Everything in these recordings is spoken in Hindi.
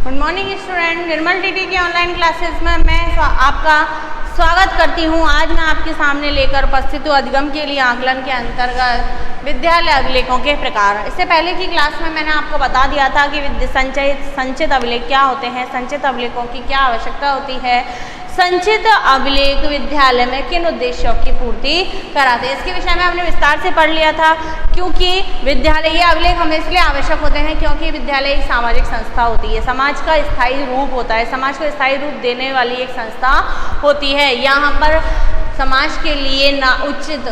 गुड मॉर्निंग स्टूडेंट, निर्मल टीटी की ऑनलाइन क्लासेस में मैं आपका स्वागत करती हूँ। आज मैं आपके सामने लेकर उपस्थित हूँ अधिगम के लिए आकलन के अंतर्गत विद्यालय अभिलेखों के प्रकार। इससे पहले की क्लास में मैंने आपको बता दिया था कि संचित अभिलेख क्या होते हैं, संचित अभिलेखों की क्या आवश्यकता होती है, संचित अभिलेख विद्यालय में किन उद्देश्यों की पूर्ति कराते हैं। इसके विषय में हमने विस्तार से पढ़ लिया था, क्योंकि विद्यालय अभिलेख हमें इसलिए आवश्यक होते हैं क्योंकि विद्यालय एक सामाजिक संस्था होती है, समाज का स्थायी रूप होता है, समाज को स्थायी रूप देने वाली एक संस्था होती है। यहाँ पर समाज के लिए उचित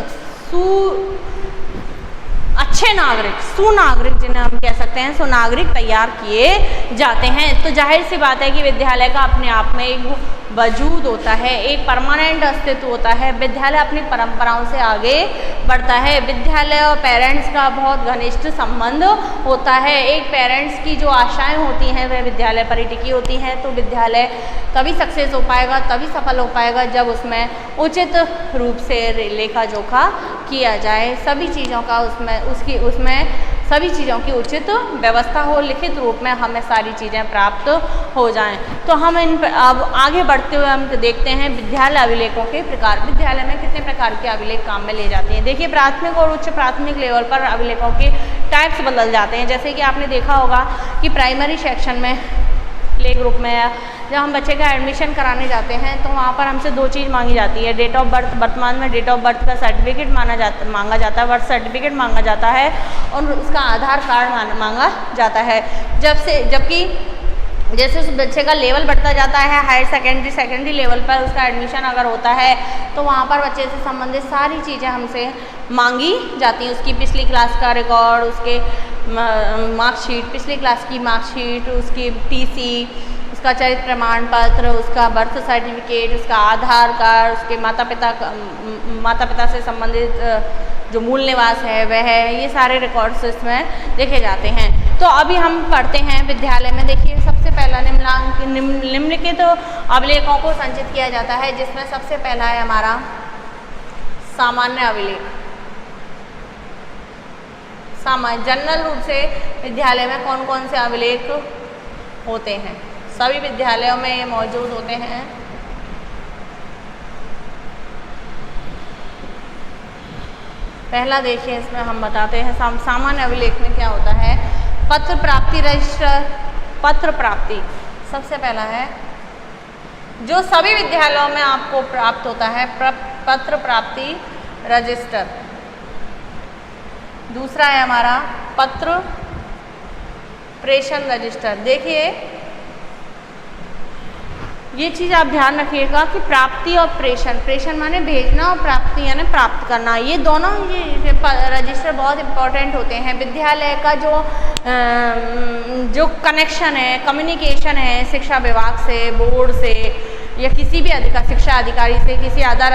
अच्छे नागरिक, सुनागरिक जिन्हें हम कह सकते हैं, सुनागरिक तैयार किए जाते हैं। तो जाहिर सी बात है कि विद्यालय का अपने आप में एक वजूद होता है, एक परमानेंट अस्तित्व होता है। विद्यालय अपनी परंपराओं से आगे बढ़ता है। विद्यालय और पेरेंट्स का बहुत घनिष्ठ संबंध होता है। एक पेरेंट्स की जो आशाएं होती हैं वह विद्यालय पर ही टिकी होती हैं। तो विद्यालय तभी सक्सेस हो पाएगा, तभी सफल हो पाएगा जब उसमें उचित रूप से लेखा जोखा किया जाए, सभी चीज़ों का उसमें सभी चीज़ों की उचित व्यवस्था हो, लिखित रूप में हमें सारी चीज़ें प्राप्त हो जाएं। तो हम अब आगे बढ़ते हुए हम देखते हैं विद्यालय अभिलेखों के प्रकार। विद्यालय में कितने प्रकार के अभिलेख काम में ले जाते हैं। देखिए, प्राथमिक और उच्च प्राथमिक लेवल पर अभिलेखों के टाइप्स बदल जाते हैं। जैसे कि आपने देखा होगा कि प्राइमरी सेक्शन में प्ले ग्रुप में जब हम बच्चे का एडमिशन कराने जाते हैं तो वहाँ पर हमसे दो चीज़ मांगी जाती है। डेट ऑफ बर्थ, वर्तमान में डेट ऑफ बर्थ का सर्टिफिकेट मांगा जाता है, बर्थ सर्टिफिकेट मांगा जाता है और उसका आधार कार्ड मांगा जाता है। जबकि जैसे उस बच्चे का लेवल बढ़ता जाता है, हायर सेकेंडरी लेवल पर उसका एडमिशन अगर होता है तो वहाँ पर बच्चे से संबंधित सारी चीज़ें हमसे मांगी जाती हैं। उसकी पिछली क्लास का रिकॉर्ड, उसके मार्कशीट, पिछली क्लास की मार्कशीट, उसकी टीसी, उसका चरित्र प्रमाण पत्र, उसका बर्थ सर्टिफिकेट, उसका आधार कार्ड, उसके माता पिता से संबंधित जो मूल निवास है वह है, ये सारे रिकॉर्ड्स इसमें देखे जाते हैं। तो अभी हम पढ़ते हैं विद्यालय में। देखिए, सबसे पहला निम्नलिखित अभिलेखों को संचित किया जाता है, जिसमें सबसे पहला है हमारा सामान्य अभिलेख। जनरल रूप से विद्यालय में कौन कौन से अभिलेख होते हैं, सभी विद्यालयों में ये मौजूद होते हैं। पहला देखिए, इसमें हम बताते हैं सामान्य अभिलेख में क्या होता है। पत्र प्राप्ति रजिस्टर, पत्र प्राप्ति सबसे पहला है जो सभी विद्यालयों में आपको प्राप्त होता है, पत्र प्राप्ति रजिस्टर। दूसरा है हमारा पत्र प्रेषण रजिस्टर। देखिए, ये चीज़ आप ध्यान रखिएगा कि प्राप्ति और प्रेषण माने भेजना और प्राप्ति यानी प्राप्त करना, ये दोनों ये रजिस्टर बहुत इम्पोर्टेंट होते हैं। विद्यालय का जो कनेक्शन है, कम्युनिकेशन है शिक्षा विभाग से, बोर्ड से या किसी भी शिक्षा अधिकारी से, किसी अदर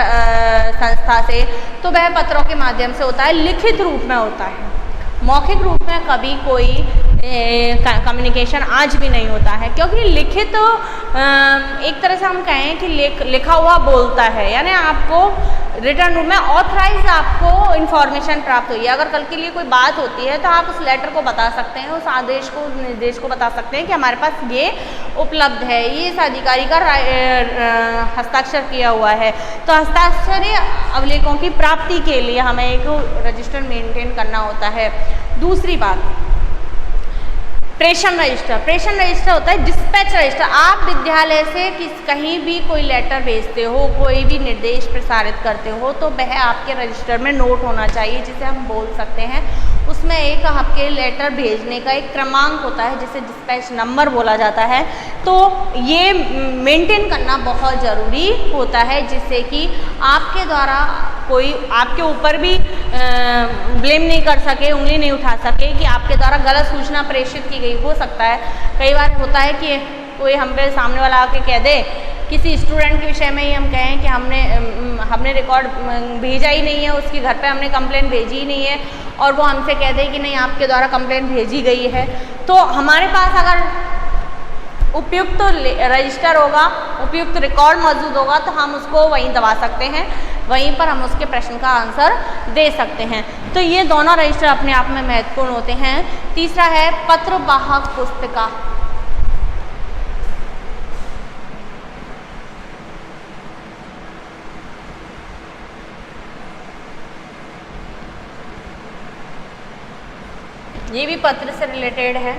संस्था से, तो वह पत्रों के माध्यम से होता है, लिखित रूप में होता है। मौखिक रूप में कभी कोई कम्युनिकेशन आज भी नहीं होता है, क्योंकि लिखित एक तरह से हम कहें कि लिखा हुआ बोलता है, यानी आपको रिटर्न रूप में ऑथराइज आपको इन्फॉर्मेशन प्राप्त हुई है। अगर कल के लिए कोई बात होती है तो आप उस लेटर को बता सकते हैं, उस आदेश को, निर्देश को बता सकते हैं कि हमारे पास ये उपलब्ध है, ये इस अधिकारी का हस्ताक्षर किया हुआ है। तो हस्ताक्षरीय अभिलेखों की प्राप्ति के लिए हमें एक रजिस्टर मेंटेन करना होता है। दूसरी बात, प्रेषण रजिस्टर होता है डिस्पैच रजिस्टर। आप विद्यालय से कहीं भी कोई लेटर भेजते हो, कोई भी निर्देश प्रसारित करते हो, तो वह आपके रजिस्टर में नोट होना चाहिए, जिसे हम बोल सकते हैं। उसमें एक आपके लेटर भेजने का एक क्रमांक होता है, जिसे डिस्पैच नंबर बोला जाता है। तो ये मेंटेन करना बहुत ज़रूरी होता है, जिससे कि आपके द्वारा कोई आपके ऊपर भी ब्लेम नहीं कर सके, उंगली नहीं उठा सके कि आपके द्वारा गलत सूचना प्रेषित की गई। हो सकता है, कई बार होता है कि कोई हम पे सामने वाला आके कह दे, किसी स्टूडेंट के विषय में ही हम कहें कि हमने रिकॉर्ड भेजा ही नहीं है, उसके घर पे हमने कंप्लेंट भेजी ही नहीं है, और वो हमसे कह दे कि नहीं, आपके द्वारा कंप्लेंट भेजी गई है। तो हमारे पास अगर उपयुक्त रजिस्टर होगा, उपयुक्त रिकॉर्ड मौजूद होगा, तो हम उसको वहीं दबा सकते हैं, वहीं पर हम उसके प्रश्न का आंसर दे सकते हैं। तो ये दोनों रजिस्टर अपने आप में महत्वपूर्ण होते हैं। तीसरा है पत्र वाहक पुस्तिका। ये भी पत्र से रिलेटेड है।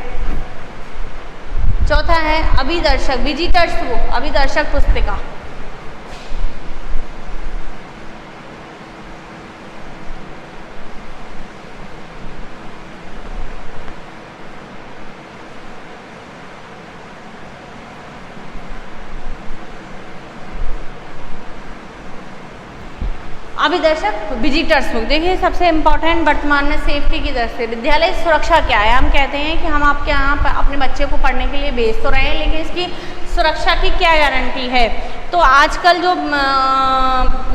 चौथा है अभिदर्शक, विजिटर्स बुक, अभिदर्शक पुस्तिका। अभिदर्शक विजिटर्स बुक, देखिए सबसे इम्पॉर्टेंट वर्तमान में सेफ्टी की दृष्टि से विद्यालय सुरक्षा क्या है। हम कहते हैं कि हम आपके यहाँ अपने बच्चे को पढ़ने के लिए भेज तो रहे हैं, लेकिन इसकी सुरक्षा की क्या गारंटी है। तो आजकल जो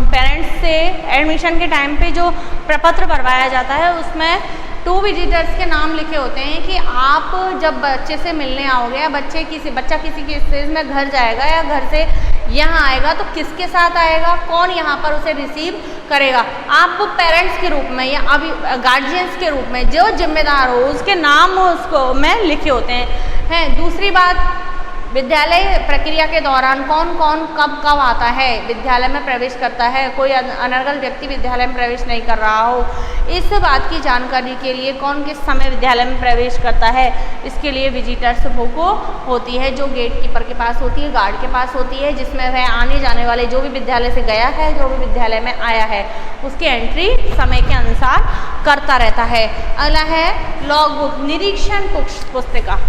पेरेंट्स से एडमिशन के टाइम पे जो प्रपत्र भरवाया जाता है उसमें 2 विजिटर्स के नाम लिखे होते हैं कि आप जब बच्चे से मिलने आओगे या बच्चा किसी के स्टेज में घर जाएगा या घर से यहाँ आएगा तो किसके साथ आएगा, कौन यहाँ पर उसे रिसीव करेगा। आप पेरेंट्स के रूप में या अभी गार्जियंस के रूप में जो जिम्मेदार हो उसके नाम उसको में लिखे होते हैं। दूसरी बात, विद्यालय प्रक्रिया के दौरान कौन कौन कब आता है, विद्यालय में प्रवेश करता है, कोई अनर्गल व्यक्ति विद्यालय में प्रवेश नहीं कर रहा हो, इस बात की जानकारी के लिए कौन किस समय विद्यालय में प्रवेश करता है, इसके लिए विजिटर्स बुक होती है जो गेट कीपर के पास होती है, गार्ड के पास होती है, जिसमें वह आने जाने वाले जो भी विद्यालय से गया है, जो भी विद्यालय में आया है उसकी एंट्री समय के अनुसार करता रहता है। अगला है लॉग बुक, निरीक्षण पुस्तिका।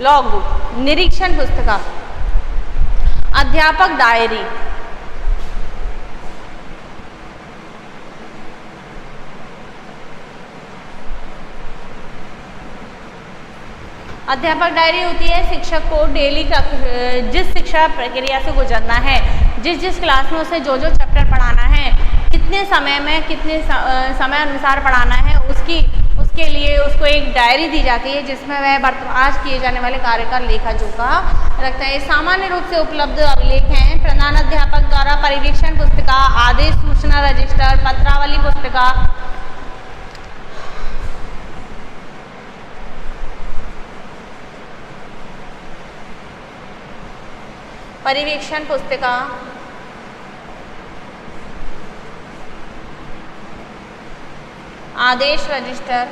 लॉग बुक, निरीक्षण पुस्तिका। अध्यापक डायरी, अध्यापक डायरी होती है शिक्षक को डेली का जिस शिक्षा प्रक्रिया से गुजरना है, जिस क्लास में उसे जो चैप्टर पढ़ाना है, कितने समय में कितने समय अनुसार पढ़ाना है, उसके लिए उसको एक डायरी दी जाती है जिसमें वह आज किए जाने वाले कार्य का लेखा जोखा रखता है। सामान्य रूप से उपलब्ध अभिलेख हैं प्रधान अध्यापक द्वारा परिवीक्षण पुस्तिका, आदेश सूचना रजिस्टर, पत्रावली पुस्तिका, परिवीक्षण पुस्तिका, आदेश रजिस्टर,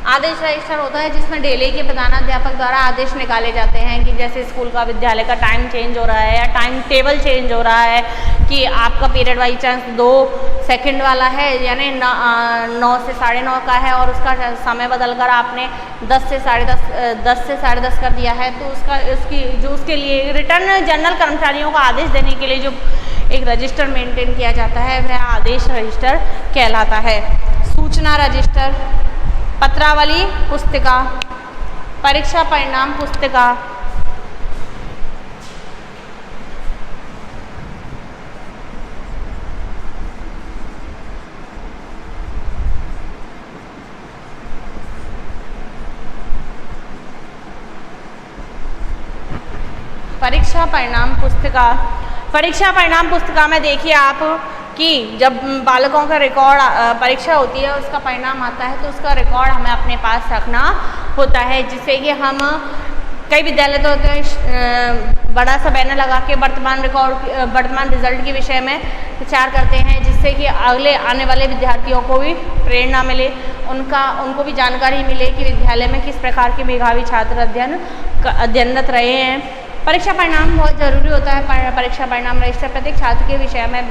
आदेश रजिस्टर होता है जिसमें डेली के प्रधानाध्यापक द्वारा आदेश निकाले जाते हैं कि जैसे स्कूल का विद्यालय का टाइम चेंज हो रहा है या टाइम टेबल चेंज हो रहा है कि आपका पीरियड बाई चांस 2 सेकंड वाला है यानी 9 से 9:30 का है और उसका समय बदलकर आपने 10 से 10:30 कर दिया है, तो उसके लिए रिटर्न जनरल कर्मचारियों को आदेश देने के लिए जो एक रजिस्टर मेंटेन किया जाता है वह आदेश रजिस्टर कहलाता है। सूचना रजिस्टर, पत्रावली पुस्तिका, परीक्षा परिणाम पुस्तिका, परीक्षा परिणाम पुस्तिका। परीक्षा परिणाम पुस्तिका में देखिए आप कि जब बालकों का रिकॉर्ड परीक्षा होती है उसका परिणाम आता है तो उसका रिकॉर्ड हमें अपने पास रखना होता है, जिससे कि हम कई विद्यालय तो होते हैं बड़ा सा बैनर लगा के वर्तमान रिजल्ट के विषय में प्रचार करते हैं, जिससे कि अगले आने वाले विद्यार्थियों को भी प्रेरणा मिले, उनको भी जानकारी मिले कि विद्यालय में किस प्रकार के मेधावी छात्र अध्ययनरत रहे हैं। परीक्षा परिणाम बहुत ज़रूरी होता है। परीक्षा परिणाम रजिस्टर प्रत्येक छात्र के विषय में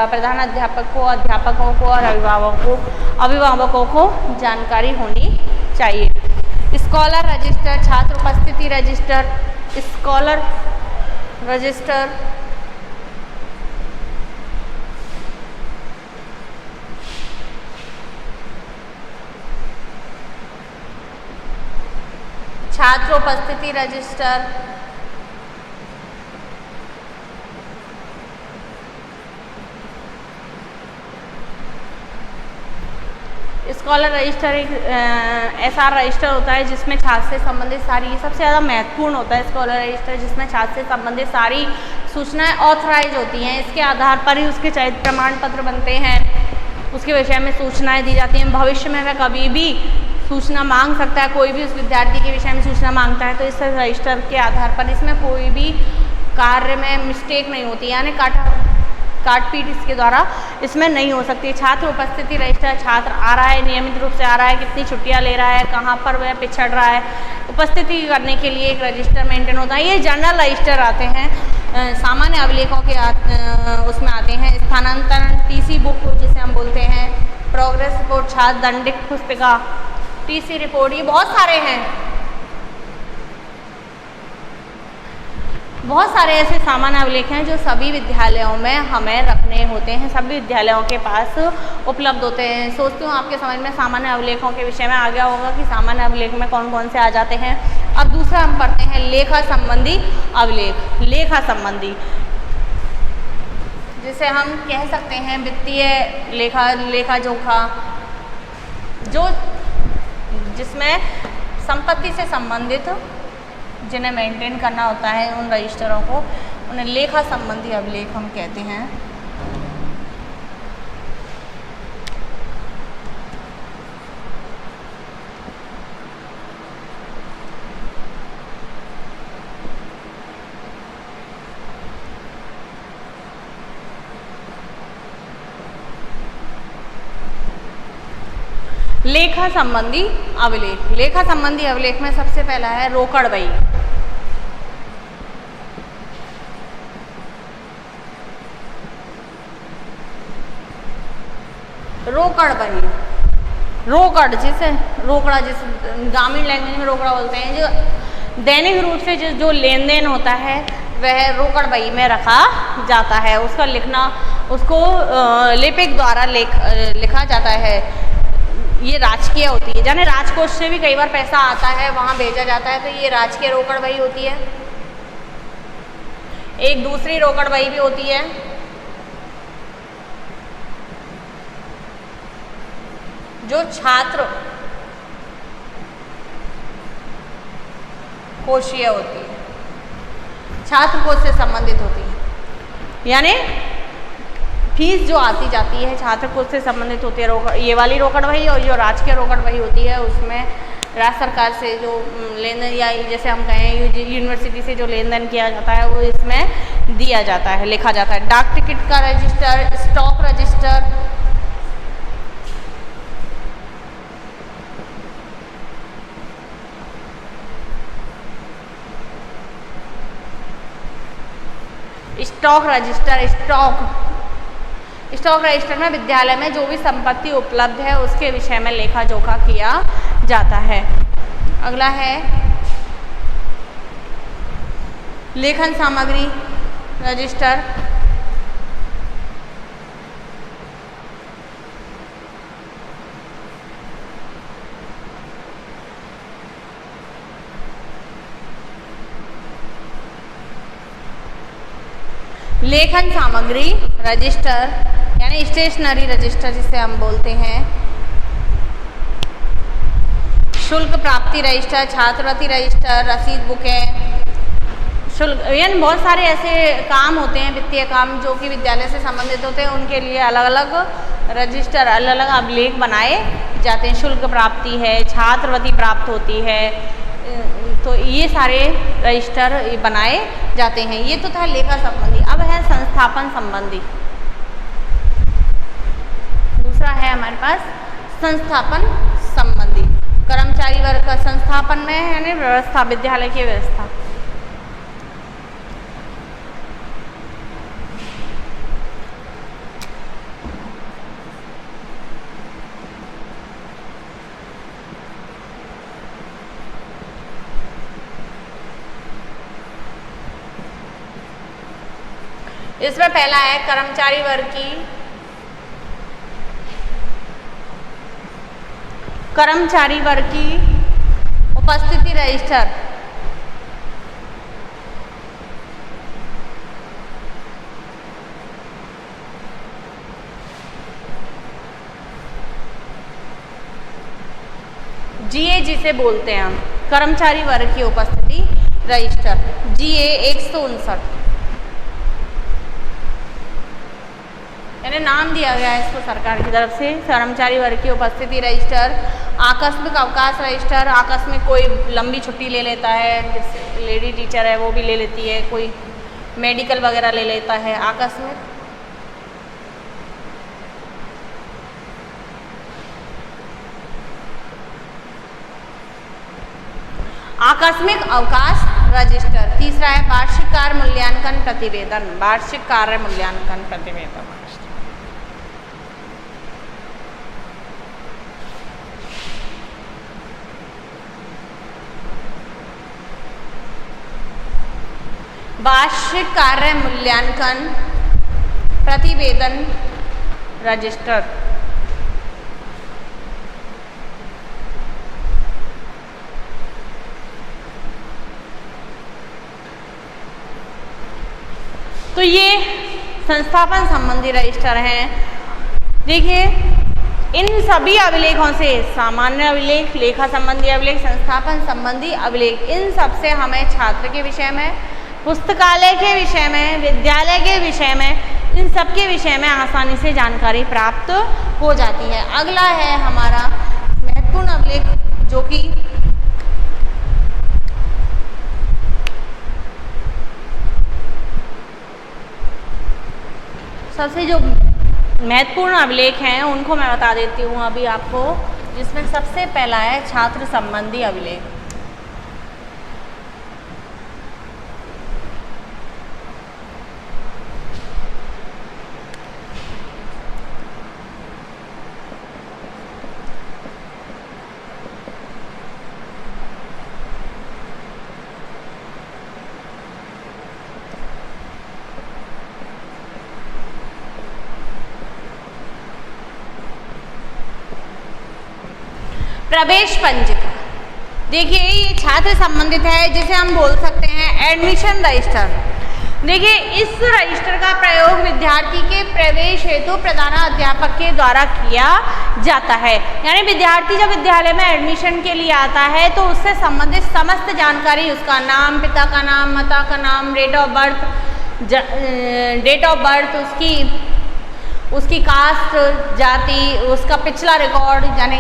प्रधान अध्यापक को, अध्यापकों को और अभिभावकों को जानकारी होनी चाहिए। स्कॉलर रजिस्टर, छात्र उपस्थिति रजिस्टर, स्कॉलर रजिस्टर, छात्र उपस्थिति रजिस्टर, स्कॉलर रजिस्टर एक SR रजिस्टर होता है जिसमें छात्र से संबंधित सारी, सबसे ज़्यादा महत्वपूर्ण होता है स्कॉलर रजिस्टर, जिसमें छात्र से संबंधित सारी सूचनाएं ऑथराइज होती हैं। इसके आधार पर ही उसके चयनित प्रमाण पत्र बनते हैं। उसके विषय में सूचनाएं दी जाती हैं। भविष्य में वह कभी भी सूचना मांग सकता है, कोई भी उस विद्यार्थी के विषय में सूचना मांगता है तो इस रजिस्टर के आधार पर इसमें कोई भी कार्य में मिस्टेक नहीं होती, यानी काटपीट इसके द्वारा इसमें नहीं हो सकती। छात्र उपस्थिति रजिस्टर, छात्र आ रहा है, नियमित रूप से आ रहा है, कितनी छुट्टियां ले रहा है, कहाँ पर वह पिछड़ रहा है, उपस्थिति करने के लिए एक रजिस्टर मेंटेन होता है। ये जनरल रजिस्टर आते हैं, सामान्य अभिलेखों के उसमें आते हैं। स्थानांतरण, टीसी बुक जिसे हम बोलते हैं, प्रोग्रेस रिपोर्ट, छात्र दंडिक पुस्तिका, टीसी रिपोर्ट, ये बहुत सारे हैं। बहुत सारे ऐसे सामान्य अभिलेख हैं जो सभी विद्यालयों में हमें रखने होते हैं, सभी विद्यालयों के पास उपलब्ध होते हैं। सोचती हूँ आपके समझ में सामान्य अभिलेखों के विषय में आ गया होगा कि सामान्य अभिलेख में कौन कौन से आ जाते हैं। अब दूसरा हम पढ़ते हैं लेखा संबंधी अभिलेख। लेखा संबंधी, जिसे हम कह सकते हैं वित्तीय लेखा, लेखा जोखा, जो जिसमें संपत्ति से संबंधित जिन्हें मेंटेन करना होता है उन रजिस्टरों को, उन्हें लेखा संबंधी अभिलेख हम कहते हैं। लेखा संबंधी अभिलेख। लेखा संबंधी अभिलेख में सबसे पहला है रोकड़ बही। रोकड़ बही, रोकड़ जिसे रोकड़ा, जिसे ग्रामीण लैंग्वेज में रोकड़ा बोलते हैं, जो दैनिक रूप से जो लेन देन होता है वह रोकड़ बही में रखा जाता है। उसका लिखना, उसको लिपिक द्वारा लिखा जाता है। ये राजकीय होती है, यानी राजकोष से भी कई बार पैसा आता है, वहाँ भेजा जाता है, तो ये राजकीय रोकड़ बही होती है। एक दूसरी रोकड़ बही भी होती है जो छात्र कोषीय होती है, छात्र कोष से संबंधित होती है, यानी फीस जो आती जाती है छात्र कोष से संबंधित होती है। ये वाली रोकड़ बही और जो राजकीय रोकड़ बही होती है उसमें राज्य सरकार से जो लेन देन, या जैसे हम कहें यूनिवर्सिटी से जो लेन देन किया जाता है वो इसमें दिया जाता है, लिखा जाता है। डाक टिकट का register, stock register, stock register, stock register में विद्यालय में जो भी संपत्ति उपलब्ध है उसके विषय में लेखा जोखा किया जाता है। अगला है लेखन सामग्री रजिस्टर। लेखन सामग्री रजिस्टर यानी स्टेशनरी रजिस्टर जिसे हम बोलते हैं। शुल्क प्राप्ति रजिस्टर, छात्रवृत्ति रजिस्टर, रसीद बुकें, शुल्क, यानी बहुत सारे ऐसे काम होते हैं, वित्तीय काम जो कि विद्यालय से संबंधित होते हैं, उनके लिए अलग अलग रजिस्टर, अलग अलग अभिलेख बनाए जाते हैं। शुल्क प्राप्ति है, छात्रवृत्ति प्राप्त होती है, तो ये सारे रजिस्टर बनाए जाते हैं। ये तो था लेखा संबंधी। अब है संस्थापन संबंधी। दूसरा है हमारे पास संस्थापन संबंधी। कर्मचारी वर्ग का संस्थापन में है यानी व्यवस्था, विद्यालय की व्यवस्था। इसमें पहला है कर्मचारी वर्ग की उपस्थिति रजिस्टर। जीए जिसे बोलते हैं हम, कर्मचारी वर्ग की उपस्थिति रजिस्टर, जीए 159। यानी नाम दिया गया है इसको सरकार की तरफ से। कर्मचारी वर्ग की उपस्थिति रजिस्टर, आकस्मिक अवकाश रजिस्टर, आकस्मिक कोई लंबी छुट्टी ले लेता है, जैसे लेडी टीचर है वो भी ले लेती है, कोई मेडिकल वगैरह ले लेता है आकस्मिक। आकस्मिक अवकाश रजिस्टर। तीसरा है वार्षिक कार्य मूल्यांकन प्रतिवेदन, वार्षिक कार्य मूल्यांकन प्रतिवेदन। वार्षिक कार्य मूल्यांकन प्रतिवेदन रजिस्टर। तो ये संस्थापन संबंधी रजिस्टर हैं। देखिए इन सभी अभिलेखों से सामान्य अभिलेख, लेखा संबंधी अभिलेख, संस्थापन संबंधी अभिलेख, इन सब से हमें छात्र के विषय में, पुस्तकालय के विषय में, विद्यालय के विषय में, इन सब के विषय में आसानी से जानकारी प्राप्त हो जाती है। अगला है हमारा महत्वपूर्ण अभिलेख, जो कि सबसे जो महत्वपूर्ण अभिलेख हैं उनको मैं बता देती हूँ अभी आपको, जिसमें सबसे पहला है छात्र संबंधी अभिलेख। प्रवेश पंजिका। देखिए ये छात्र संबंधित है, जिसे हम बोल सकते हैं एडमिशन रजिस्टर। देखिए इस रजिस्टर का प्रयोग विद्यार्थी के प्रवेश हेतु प्रधानाध्यापक के द्वारा किया जाता है। यानी विद्यार्थी जब विद्यालय में एडमिशन के लिए आता है तो उससे संबंधित समस्त जानकारी, उसका नाम, पिता का नाम, माता का नाम, डेट ऑफ बर्थ, उसकी कास्ट, जाति, उसका पिछला रिकॉर्ड, यानी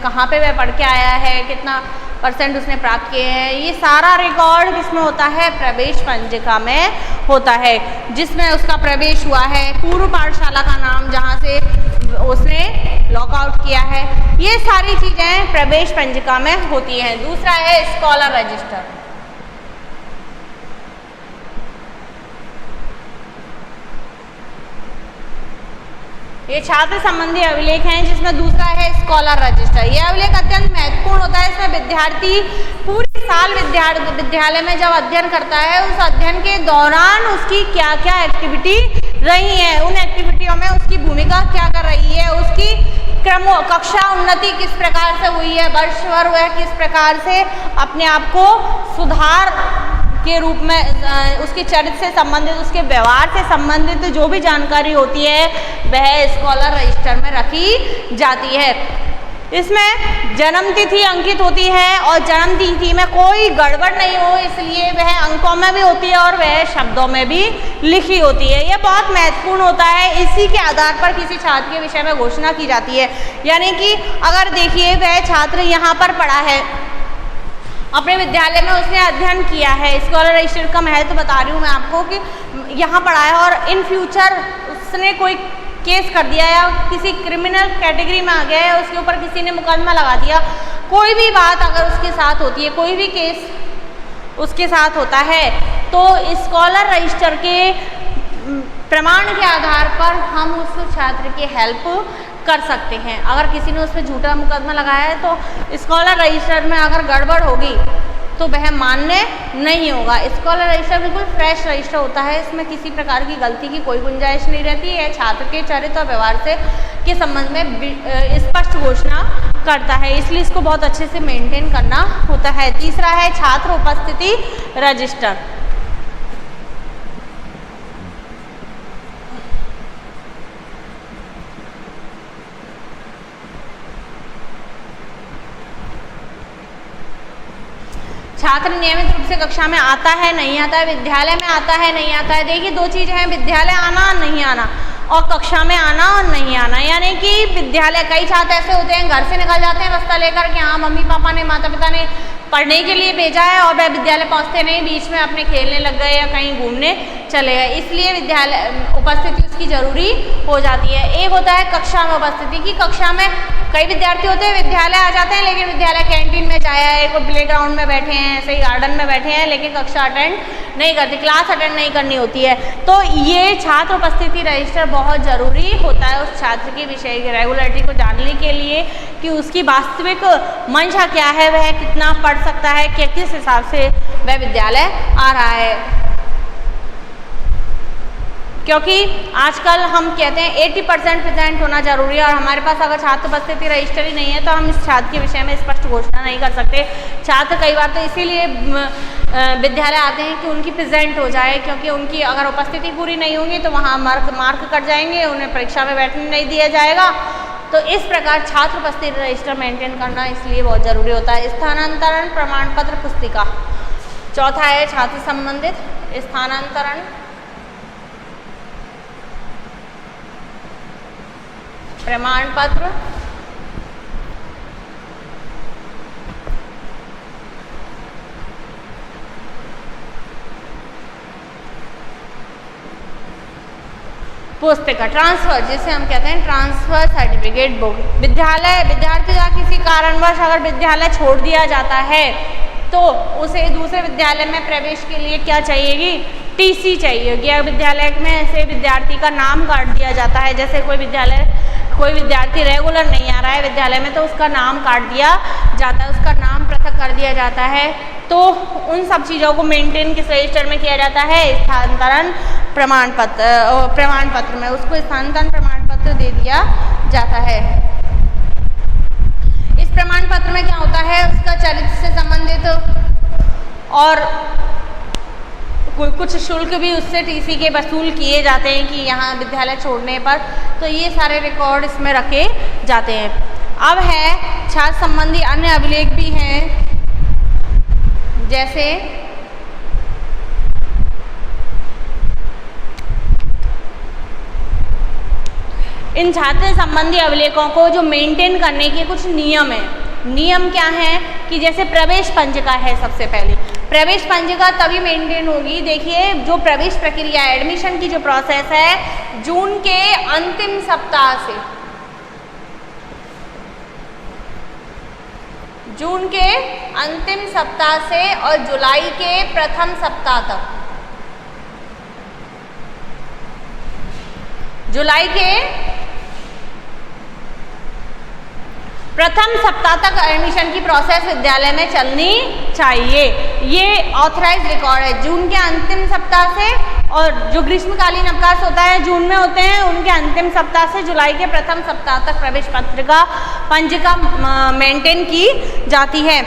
कहाँ पे वह पढ़ के आया है, कितना % उसने प्राप्त किए हैं, ये सारा रिकॉर्ड किसमें होता है? प्रवेश पंजिका में होता है, जिसमें उसका प्रवेश हुआ है, पूर्व पाठशाला का नाम जहाँ से उसने लॉकआउट किया है, ये सारी चीज़ें प्रवेश पंजिका में होती हैं। दूसरा है स्कॉलर रजिस्टर। ये छात्र संबंधी अभिलेख हैं, जिसमें दूसरा है स्कॉलर रजिस्टर। यह अभिलेख अत्यंत महत्वपूर्ण होता है। इसमें विद्यार्थी पूरे साल विद्यालय में जब अध्ययन करता है, उस अध्ययन के दौरान उसकी क्या क्या एक्टिविटी रही है, उन एक्टिविटियों में उसकी भूमिका क्या कर रही है, उसकी कक्षा उन्नति किस प्रकार से हुई है, वर्ष भर वह किस प्रकार से अपने आप को सुधार के रूप में, उसके चरित्र से संबंधित, उसके व्यवहार से संबंधित जो भी जानकारी होती है वह स्कॉलर रजिस्टर में रखी जाती है। इसमें जन्म तिथि अंकित होती है और जन्म तिथि में कोई गड़बड़ नहीं हो, इसलिए वह अंकों में भी होती है और वह शब्दों में भी लिखी होती है। यह बहुत महत्वपूर्ण होता है। इसी के आधार पर किसी छात्र के विषय में घोषणा की जाती है। यानी कि अगर देखिए वह छात्र यहाँ पर पढ़ा है, अपने विद्यालय में उसने अध्ययन किया है, स्कॉलर रजिस्टर का महत्व बता रही हूँ मैं आपको कि यहाँ पढ़ा है और इन फ्यूचर उसने कोई केस कर दिया या किसी क्रिमिनल कैटेगरी में आ गया है, उसके ऊपर किसी ने मुकदमा लगा दिया, कोई भी बात अगर उसके साथ होती है, कोई भी केस उसके साथ होता है, तो स्कॉलर रजिस्टर के प्रमाण के आधार पर हम उस छात्र की हेल्प कर सकते हैं। अगर किसी ने उस पर झूठा मुकदमा लगाया है तो स्कॉलर रजिस्टर में अगर गड़बड़ होगी तो वह मान्य नहीं होगा। स्कॉलर रजिस्टर बिल्कुल फ्रेश रजिस्टर होता है, इसमें किसी प्रकार की गलती की कोई गुंजाइश नहीं रहती है। छात्र के चरित्र और व्यवहार से के संबंध में स्पष्ट घोषणा करता है, इसलिए इसको बहुत अच्छे से मेंटेन करना होता है। तीसरा है छात्र उपस्थिति रजिस्टर। छात्र नियमित रूप से कक्षा में आता है नहीं आता है, विद्यालय में आता है नहीं आता है। देखिए दो चीज़ें हैं, विद्यालय आना नहीं आना। और कक्षा में आना और नहीं आना। यानी कि विद्यालय, कई छात्र ऐसे होते हैं घर से निकल जाते हैं बस्ता लेकर के, हाँ मम्मी पापा ने, माता पिता ने पढ़ने के लिए भेजा है और वह विद्यालय पहुंचते नहीं, बीच में अपने खेलने लग गए या कहीं घूमने चले गए, इसलिए विद्यालय उपस्थिति उसकी जरूरी हो जाती है। एक होता है कक्षा में उपस्थिति की, कक्षा में कई विद्यार्थी होते हैं विद्यालय आ जाते हैं लेकिन विद्यालय कैंटीन में जाया है, कोई प्लेग्राउंड में बैठे हैं, ऐसे ही गार्डन में बैठे हैं, लेकिन कक्षा अटेंड नहीं करते, क्लास अटेंड नहीं करनी होती है। तो ये छात्र उपस्थिति रजिस्टर बहुत ज़रूरी होता है उस छात्र की विषय की रेगुलरिटी को जानने के लिए कि उसकी वास्तविक मंशा क्या है, वह कितना पढ़ सकता है, कि किस हिसाब से वह विद्यालय आ रहा है। क्योंकि आजकल हम कहते हैं 80% प्रेजेंट होना जरूरी है और हमारे पास अगर छात्र उपस्थिति रजिस्टर ही नहीं है तो हम इस छात्र के विषय में स्पष्ट घोषणा नहीं कर सकते। छात्र कई बार तो इसीलिए विद्यालय आते हैं कि उनकी प्रेजेंट हो जाए, क्योंकि उनकी अगर उपस्थिति पूरी नहीं होगी तो वहाँ मार्क कट जाएंगे, उन्हें परीक्षा में बैठने नहीं दिया जाएगा। तो इस प्रकार छात्र उपस्थिति रजिस्टर मेंटेन करना इसलिए बहुत ज़रूरी होता है। स्थानांतरण प्रमाण पत्र पुस्तिका, चौथा है छात्र संबंधित स्थानांतरण प्रमाण पत्र पुस्तिका, ट्रांसफर जिसे हम कहते हैं ट्रांसफर सर्टिफिकेट बुक। विद्यार्थी का किसी कारणवश अगर विद्यालय छोड़ दिया जाता है तो उसे दूसरे विद्यालय में प्रवेश के लिए क्या चाहिएगी, टीसी चाहिएगी। या विद्यालय में से विद्यार्थी का नाम काट दिया जाता है, जैसे कोई विद्यार्थी रेगुलर नहीं आ रहा है विद्यालय में तो उसका नाम काट दिया जाता है, उसका नाम पृथक कर दिया जाता है। तो उन सब चीज़ों को मेंटेन किस रजिस्टर में किया जाता है, स्थानांतरण प्रमाण पत्र में उसको स्थानांतरण प्रमाण पत्र दे दिया जाता है। इस प्रमाण पत्र में क्या होता है, उसका चरित्र से संबंधित और कुछ शुल्क भी उससे टीसी के वसूल किए जाते हैं कि यहाँ विद्यालय छोड़ने पर, तो ये सारे रिकॉर्ड इसमें रखे जाते हैं। अब है छात्र संबंधी अन्य अभिलेख भी हैं, जैसे इन छात्र संबंधी अभिलेखों को जो मेंटेन करने के कुछ नियम हैं। नियम क्या है कि जैसे प्रवेश पंजिका है, सबसे पहले प्रवेश पंजिका तभी मेंटेन होगी। देखिए जो प्रवेश प्रक्रिया एडमिशन की जो प्रोसेस है, जून के अंतिम सप्ताह से और जुलाई के प्रथम सप्ताह तक, जुलाई के प्रथम सप्ताह तक एडमिशन की प्रोसेस विद्यालय में चलनी चाहिए। ये ऑथराइज रिकॉर्ड है। जून के अंतिम सप्ताह से, और जो ग्रीष्मकालीन अवकाश होता है जून में होते हैं, उनके अंतिम सप्ताह से जुलाई के प्रथम सप्ताह तक प्रवेश पंजिका मेंटेन की जाती है।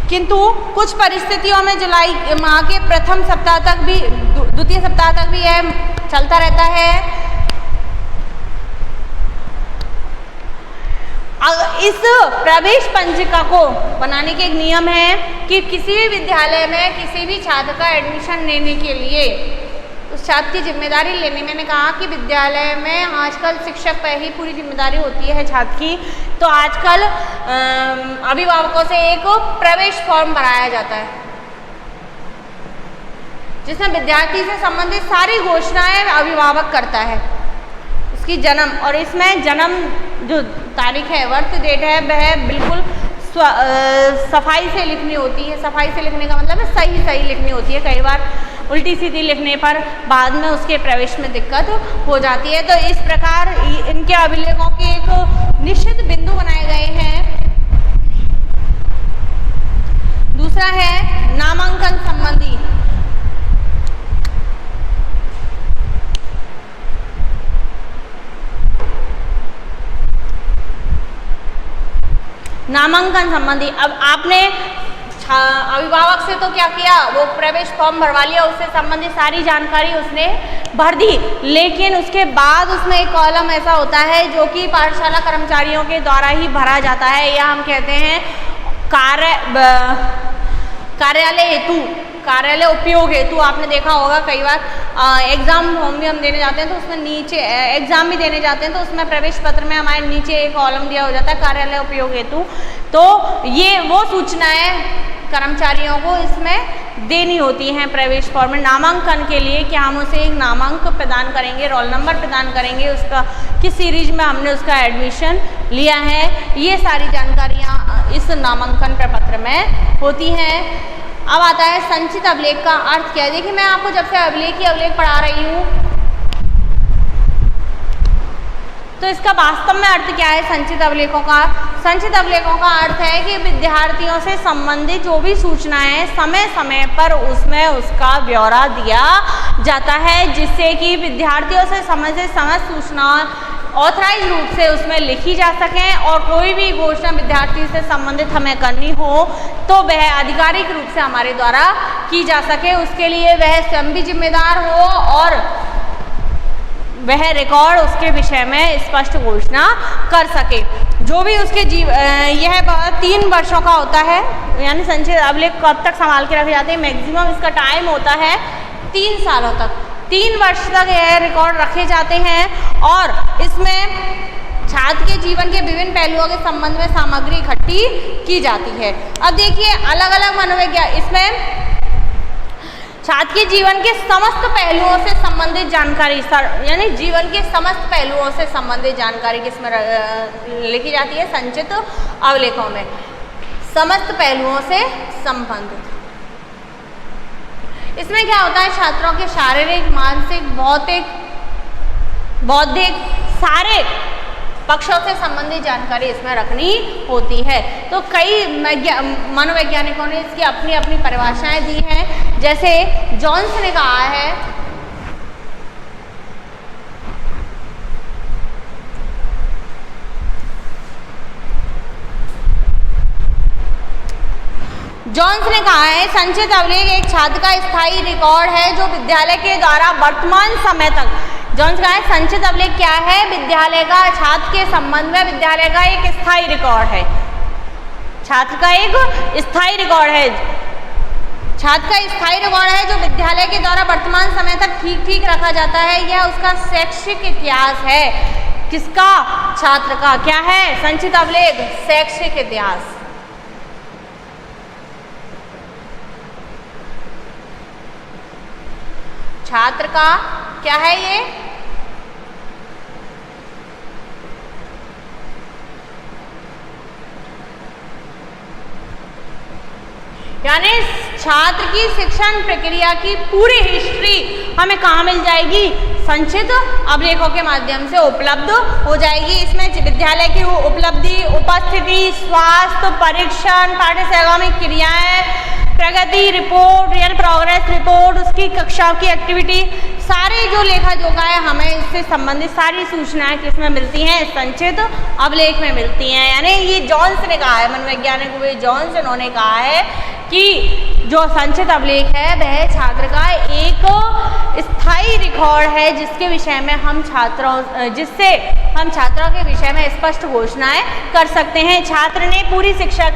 किंतु कुछ परिस्थितियों में जुलाई माह के प्रथम सप्ताह तक भी, द्वितीय सप्ताह तक भी यह चलता रहता है। इस प्रवेश पंजिका को बनाने के एक नियम है कि किसी भी विद्यालय में किसी भी छात्र का एडमिशन लेने के लिए उस छात्र की जिम्मेदारी लेनी, मैंने कहा कि विद्यालय में आजकल शिक्षक पर ही पूरी जिम्मेदारी होती है छात्र की, तो आजकल अभिभावकों से एक प्रवेश फॉर्म भराया जाता है जिसमें विद्यार्थी से संबंधित सारी घोषणाएं अभिभावक करता है, उसकी जन्म, और इसमें जन्म जो तारीख है, बर्थ डेट है, वह बिल्कुल सफाई से लिखनी होती है। सफाई से लिखने का मतलब है सही लिखनी होती है। कई बार उल्टी सीधी लिखने पर बाद में उसके प्रवेश में दिक्कत हो जाती है। तो इस प्रकार इनके अभिलेखों के एक निश्चित बिंदु बनाए गए हैं। दूसरा है नामांकन संबंधी। नामांकन संबंधी, अब आपने अभिभावक से तो क्या किया, वो प्रवेश फॉर्म भरवा लिया, उससे संबंधित सारी जानकारी उसने भर दी, लेकिन उसके बाद उसमें एक कॉलम ऐसा होता है जो कि पाठशाला कर्मचारियों के द्वारा ही भरा जाता है, या हम कहते हैं कार्यालय हेतु कार्यालय उपयोग हेतु आपने देखा होगा कई बार एग्जाम फॉर्म भी हम देने जाते हैं तो उसमें नीचे एग्जाम भी देने जाते हैं तो उसमें प्रवेश पत्र में हमारे नीचे एक कॉलम दिया हो जाता है कार्यालय उपयोग हेतु। तो ये वो सूचनाएं कर्मचारियों को इसमें देनी होती हैं प्रवेश फॉर्म में नामांकन के लिए कि हम उसे एक नामांक प्रदान करेंगे, रोल नंबर प्रदान करेंगे, उसका किस सीरीज में हमने उसका एडमिशन लिया है, ये सारी जानकारियाँ इस नामांकन प्रपत्र में होती हैं। अब आता है संचित अभिलेख का अर्थ क्या है। देखिए मैं आपको जब से अभिलेख पढ़ा रही हूँ तो इसका वास्तव में अर्थ क्या है संचित अभिलेखों का। संचित अभिलेखों का अर्थ है कि विद्यार्थियों से संबंधित जो भी सूचनाएं समय समय पर उसमें उसका ब्यौरा दिया जाता है जिससे कि विद्यार्थियों से संबंधित समस्त सूचनाएं ऑथराइज रूप से उसमें लिखी जा सकें और कोई भी घोषणा विद्यार्थी से संबंधित हमें करनी हो तो वह आधिकारिक रूप से हमारे द्वारा की जा सके, उसके लिए वह स्वयं भी जिम्मेदार हो और वह रिकॉर्ड उसके विषय में स्पष्ट घोषणा कर सके। जो भी उसके यह 3 वर्षों का होता है, यानी संचित अभिलेख कब तक संभाल के रखे जाते हैं, मैक्सिमम इसका टाइम होता है 3 सालों तक। 3 वर्ष तक यह रिकॉर्ड रखे जाते हैं और इसमें छात्र के जीवन के विभिन्न पहलुओं के संबंध में सामग्री इकट्ठी की जाती है। अब देखिए अलग अलग मनोविज्ञान इसमें छात्र के जीवन के समस्त पहलुओं से संबंधित जानकारी यानी जीवन के समस्त पहलुओं से संबंधित जानकारी किसमें लिखी जाती है संचित अभिलेखों में, समस्त पहलुओं से संबंधित। इसमें क्या होता है छात्रों के शारीरिक, मानसिक, भौतिक, बौद्धिक सारे पक्षों से संबंधित जानकारी इसमें रखनी होती है। तो कई मनोवैज्ञानिकों ने इसकी अपनी अपनी परिभाषाएं दी हैं। जैसे जॉन्स ने कहा है संचित अभिलेख एक छात्र का स्थायी रिकॉर्ड है जो विद्यालय के द्वारा वर्तमान समय तक। जॉन्स कहा है संचित अभिलेख क्या है, विद्यालय का छात्र के संबंध में विद्यालय का एक स्थायी रिकॉर्ड है, छात्र का एक स्थायी रिकॉर्ड है, छात्र का स्थायी रिकॉर्ड है जो विद्यालय के द्वारा वर्तमान समय तक ठीक रखा जाता है। यह उसका शैक्षिक इतिहास है। किसका, छात्र का। क्या है संचित अभिलेख, शैक्षिक इतिहास। छात्र का क्या है ये, यानी छात्र की शिक्षण प्रक्रिया की पूरी हिस्ट्री हमें कहाँ मिल जाएगी, संचित अभिलेखों के माध्यम से उपलब्ध हो जाएगी। इसमें विद्यालय की उपलब्धि, उपस्थिति, स्वास्थ्य परीक्षण, पाठ्यशाला में क्रियाएं, प्रगति रिपोर्ट यानी प्रोग्रेस रिपोर्ट, उसकी कक्षा की एक्टिविटी, सारे जो लेखा जोखा है हमें इससे संबंधित सारी सूचनाएं किसमें मिलती हैं, संचित अभिलेख में मिलती हैं। यानी ये जॉन्स ने कहा है, मनोवैज्ञानिक हुए जॉन्स, उन्होंने कहा है कि जो संचित अभिलेख है वह छात्र का एक स्थायी रिकॉर्ड है जिसके विषय में जिससे हम छात्रों के विषय में स्पष्ट घोषणाएं कर सकते हैं। छात्र ने पूरी शिक्षा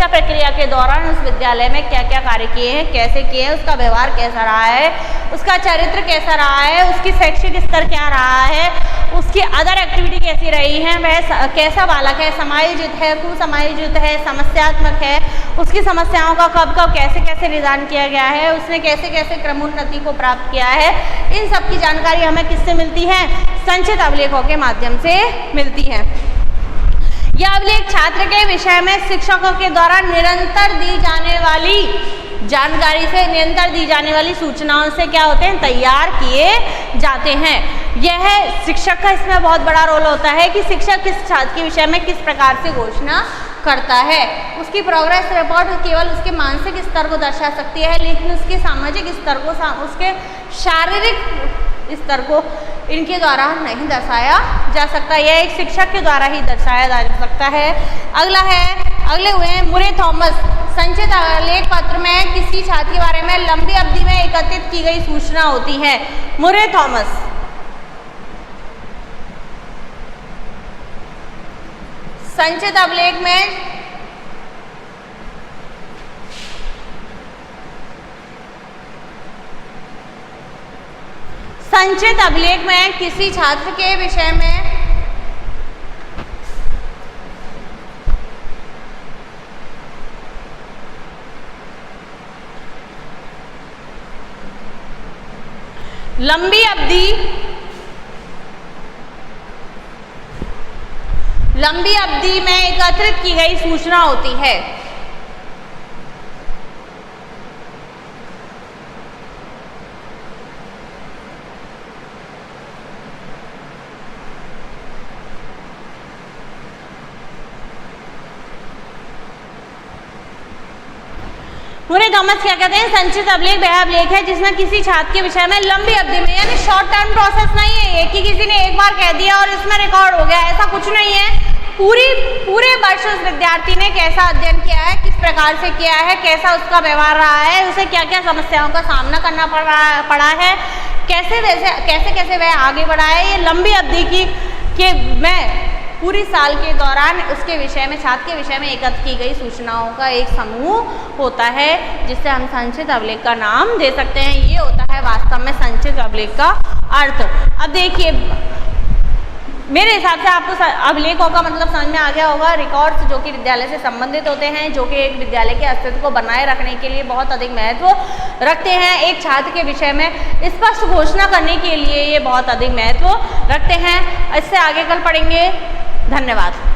प्रक्रिया के दौरान उस विद्यालय में क्या क्या कार्य किए हैं, कैसे किए हैं, उसका व्यवहार कैसा रहा है, उसका चरित्र कैसा रहा है, उसकी शैक्षिक स्तर क्या रहा है, उसकी अदर एक्टिविटी कैसी रही है, वह कैसा बालक है, समायोजित है, कुसमायोजित है, समस्यात्मक है, उसकी समस्याओं का कब कब कैसे कैसे निदान किया गया है, उसने कैसे कैसे क्रमोन्नति को प्राप्त किया है, इन सब की जानकारी हमें किससे मिलती है, संचित अभिलेखों के माध्यम से मिलती है। यह अभिलेख छात्र के विषय में शिक्षकों के द्वारा निरंतर दी जाने वाली जानकारी से, निरंतर दी जाने वाली सूचनाओं से क्या होते हैं, तैयार किए जाते हैं। यह शिक्षक का इसमें बहुत बड़ा रोल होता है कि शिक्षक किस छात्र के विषय में किस प्रकार से घोषणा करता है। उसकी प्रोग्रेस रिपोर्ट केवल उसके मानसिक स्तर को दर्शा सकती है, लेकिन उसके सामाजिक स्तर को, उसके शारीरिक स्तर को इनके द्वारा नहीं दर्शाया जा सकता। यह एक शिक्षक के द्वारा ही दर्शाया जा सकता है। अगले हुए हैं मुरे थॉमस। संचित अभिलेख पत्र में किसी छात्र के बारे में लंबी अवधि में एकत्रित की गई सूचना होती है। मुरे थॉमस संचित अभिलेख में संचित अभिलेख में किसी छात्र के विषय में लंबी अवधि में एकत्रित की गई सूचना होती है। पूरे गमत क्या कहते हैं, संचित अभिलेख वह अभिलेख है जिसमें किसी छात्र के विषय में लंबी अवधि में, यानी शॉर्ट टर्म प्रोसेस नहीं है कि किसी ने एक बार कह दिया और इसमें रिकॉर्ड हो गया, ऐसा कुछ नहीं है। पूरे वर्ष उस विद्यार्थी ने कैसा अध्ययन किया है, किस प्रकार से किया है, कैसा उसका व्यवहार रहा है, उसे क्या क्या समस्याओं का सामना करना पड़ा है, कैसे वह आगे बढ़ा है, ये लंबी अवधि के में पूरी साल के दौरान उसके विषय में, छात्र के विषय में एकत्र की गई सूचनाओं का एक समूह होता है, जिससे हम संचित अभिलेख का नाम दे सकते हैं। ये होता है वास्तव में संचित अभिलेख का अर्थ। अब देखिए, मेरे हिसाब से आपको अभिलेखों का मतलब समझ में आ गया होगा। रिकॉर्ड्स जो कि विद्यालय से संबंधित होते हैं, जो कि एक विद्यालय के अस्तित्व को बनाए रखने के लिए बहुत अधिक महत्व रखते हैं, एक छात्र के विषय में स्पष्ट घोषणा करने के लिए ये बहुत अधिक महत्व रखते हैं। इससे आगे कल पढ़ेंगे। धन्यवाद।